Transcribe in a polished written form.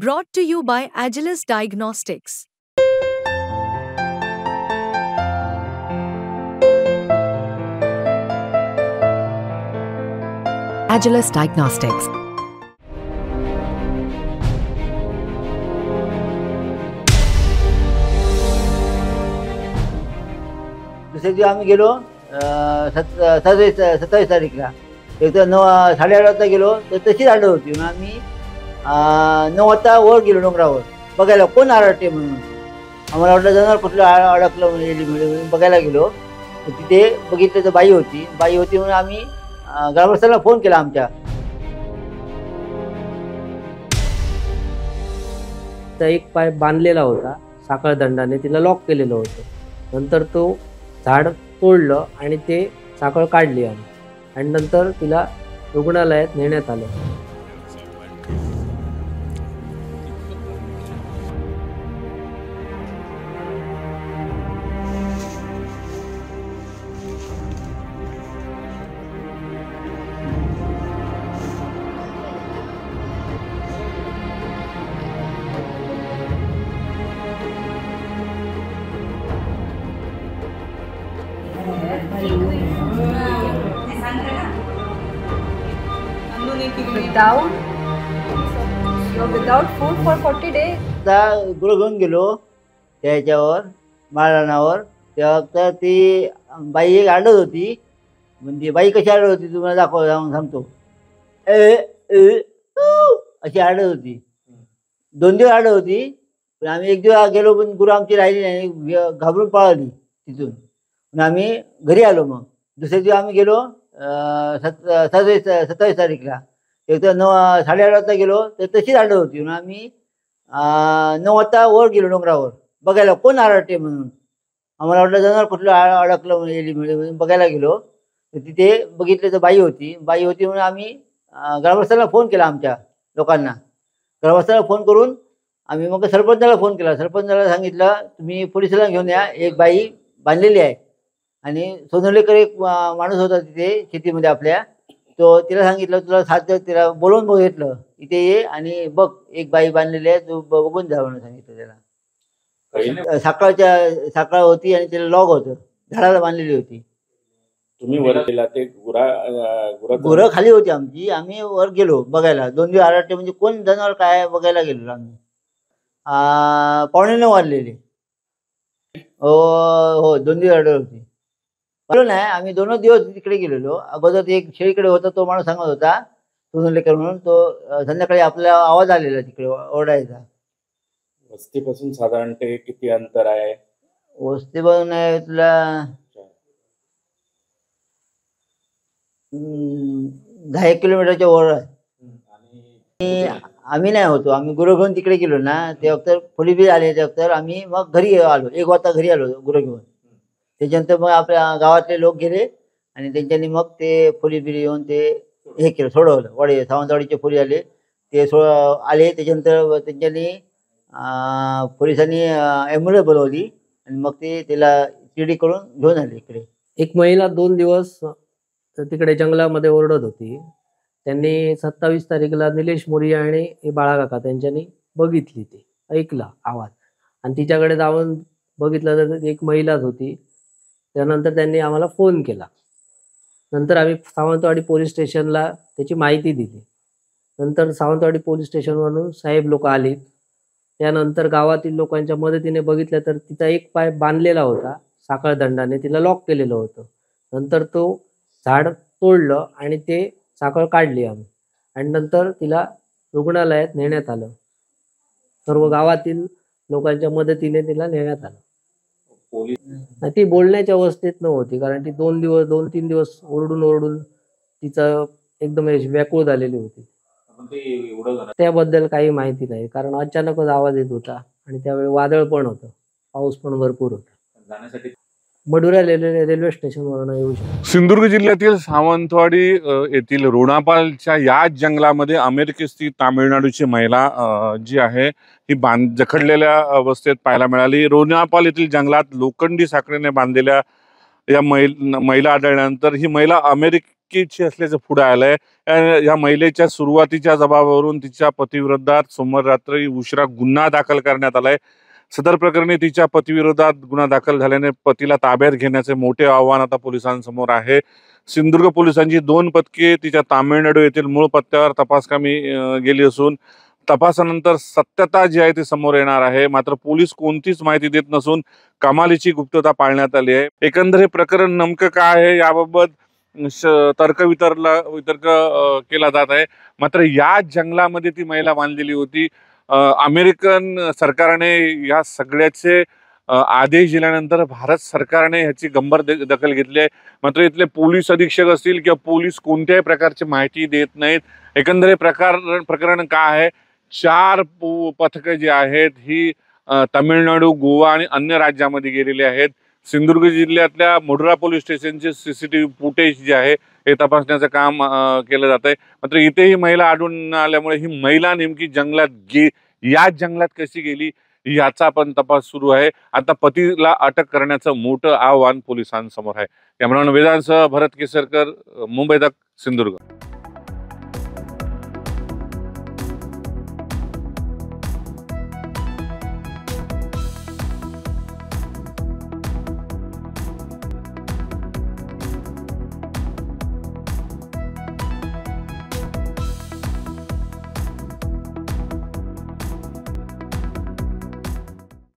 Brought to you by Agilus Diagnostics. Agilus Diagnostics. दुसऱ्या दिवशी आम्ही गेलो 27 तारीखला. एक तर 8:30 वाजता गेलो तर तशीच आढळ होती. म्हणून आम्ही 9 वाजता वर गेलो डोंगरावर बघायला कोण आरडते म्हणून. आम्हाला वाटलं जनावर कुठलं अडकलं म्हणून एली म्हणून बघायला गेलो. तर तिथे बघितलं तर बाई होती म्हणून आम्ही ग्रामस्थांना फोन केला आमच्या. एक पाय बांधलेला होता साखळदंडाने, तिला लॉक केलेलं होतं. नंतर तो झाड तोडलं आणि ते साखळ काढली आणि नंतर तिला रुग्णालयात नेण्यात आलं. Without food for 40 days. आता गुरं घेऊन गेलो त्याच्यावर माळरानावर. तेव्हा तर ती बाई एक आडत होती. म्हणजे बाई कशी आडत होती तुम्हाला जाऊन सांगतो. अशी आडत होती. 2 दिवस आडत होती. पण आम्ही एक दिवस गेलो पण गुरं आमची राहिली नाही, घाबरून पळाली तिथून. पण आम्ही घरी आलो. मग दुसऱ्या दिवशी आम्ही गेलो 27 तारीखला. एक तर 8:30 वाजता गेलो तर तशीच आढळ होती. म्हणून आम्ही 9 वाजता वर गेलो डोंगरावर बघायला कोण आरडते म्हणून. आम्हाला वाटलं जनावर कुठलं अडकलं म्हणून एली म्हणून बघायला गेलो. तर तिथे बघितलं तर बाई होती म्हणून आम्ही ग्रामस्थांना फोन केला आमच्या लोकांना. ग्रामस्थांना फोन करून आम्ही मग सरपंचाला फोन केला. सरपंचाला सांगितलं तुम्ही पोलिसाला घेऊन या, एक बाई बांधलेली आहे. आणि सोनवलेकर एक माणूस होता तिथे शेतीमध्ये आपल्या, तो तिला सांगितलं तुला तिला बोलवून बघितलं इथे ये आणि बघ एक बाई बांधलेली आहे, तू बघून जा म्हणून सांगितलं त्याला. साखळ होती आणि तिला लॉक होतं, झाडाला बांधलेली होती. तुम्ही वर गेला ते गुरं खाली होती आमची. आम्ही वर गेलो बघायला. 2 दिवस आरडते म्हणजे कोण जनावर काय बघायला गेलो आम्ही. 8:45 वाजलेले. हो 2 दिवस आढळ होती. नाही आम्ही 2 दिवस तिकडे गेलेलो. अगोदर एक शेळीकडे होता, तो माणूस सांगत होता सोनवलेकर म्हणून. तो संध्याकाळी आपला आवाज आलेला तिकडे ओरडायचा. वस्तीपासून साधारणतः किती अंतर आहे? वस्तीपासून आहे तुला 10 किलोमीटरच्या वर आहे. आणि आम्ही नाही होतो, आम्ही गुरं घेऊन तिकडे गेलो ना. ते वक्त पोलीस बी आले. ते वक्त आम्ही मग घरी आलो. 1 वाजता घरी आलो गुरं घेऊन. त्याच्यानंतर मग आपल्या गावातले लोक गेले आणि त्यांच्यानी मग ते पोलीस बिली येऊन ते हे केलं, सोडवलं. सावंतवाडीचे पोलीस आले, ते आले. त्याच्यानंतर त्यांच्यानी पोलिसांनी ॲम्ब्युलन्स बोलवली आणि मग ते त्याला शिर्डी करून घेऊन आले इकडे. एक महिला 2 दिवस तिकडे जंगलामध्ये ओरडत होती. त्यांनी 27 तारीखला निलेश मोरिया आणि बाळाकाका त्यांच्यानी बघितली, ते ऐकला आवाज आणि तिच्याकडे जाऊन बघितलं तर एक महिलाच होती. त्यानंतर त्यांनी आम्हाला फोन केला. नंतर आम्ही सावंतवाडी पोलीस स्टेशनला त्याची माहिती दिली. नंतर सावंतवाडी पोलीस स्टेशनवरून साहेब लोक आले. त्यानंतर गावातील लोकांच्या मदतीने बघितलं तर तिचा एक पाय बांधलेला होता साखळदंडाने, तिला लॉक केलेलं होतं. नंतर तो झाड तोडलं आणि ते साखळ काढली आम्ही आणि नंतर तिला रुग्णालयात नेण्यात आलं. सर्व गावातील लोकांच्या मदतीने तिला नेण्यात आलं. ती बोलण्याच्या अवस्थेत नव्हती, कारण ती 2-3 दिवस ओरडून तिचं एकदम व्याकुळ झालेली होती. त्याबद्दल काही माहिती नाही, कारण अचानकच आवाज येत होता आणि त्यावेळी वादळ पण होतं, पाऊस पण भरपूर होता. मडुरा रेल्वे स्टेशनवरून येऊ शकतो. सिंधुदुर्ग जिल्ह्यातील सावंतवाडी येथील रोणापालच्या याच जंगलामध्ये अमेरिकेस्थित तामिळनाडूची महिला जी आहे ही जखडलेल्या अवस्थेत पाहायला मिळाली. रोणापाल येथील जंगलात लोखंडी साखळीने बांधलेल्या या महिला आढळल्यानंतर ही महिला अटकेची असल्याचं पुढे आलंय. या महिलेच्या सुरुवातीच्या जबाबावरून तिच्या पतीविरोधात सोमवार रात्री उशिरा गुन्हा दाखल करण्यात आलाय. सदर प्रकरणी तिच्या पतीविरोधात गुन्हा दाखल झाल्याने पतीला ताब्यात घेण्याचे मोठे आव्हान आता पोलिसांसमोर आहे. सिंधुदुर्ग पोलिसांची 2 पथके तिच्या तामिळनाडू येथील मूळ पत्त्यावर तपासकामी गेली असून तपासानंतर सत्यता जी आहे ती समोर येणार आहे. मात्र पोलीस कोणतीच माहिती देत नसून कमालीची गुप्तता पाळण्यात आली आहे. एकंदर हे प्रकरण नेमकं काय आहे याबाबत वितर्क केला जात आहे. मात्र या जंगलामध्ये ती महिला बांधलेली होती. अमेरिकन सरकारने या सगळ्याचे आदेश दिल्यानंतर भारत सरकारने ह्याची गंभीर दखल घेतली आहे. मात्र इथले पोलीस अधीक्षक असतील किंवा पोलीस कोणत्याही प्रकारची माहिती देत नाहीत. एकंदर हे प्रकरण काय आहे, 4 पथकं जी आहेत ही तामिळनाडू, गोवा आणि अन्य राज्यामध्ये गेलेली आहेत. सिंधुदुर्ग जिल्ह्यातल्या मोढेरा पोलीस स्टेशनचे CCTV फुटेज जे आहे हे तपासण्याचं काम केलं जात आहे. मात्र इथेही महिला आढळून आल्यामुळे ही महिला नेमकी या जंगलात कशी गेली याचा पण तपास सुरू आहे. आता पतीला अटक करण्याचं मोठं आव्हान पोलिसांसमोर आहे. कॅमेरामॅन वेदांसह भरत केसरकर, मुंबई तक, सिंधुदुर्ग.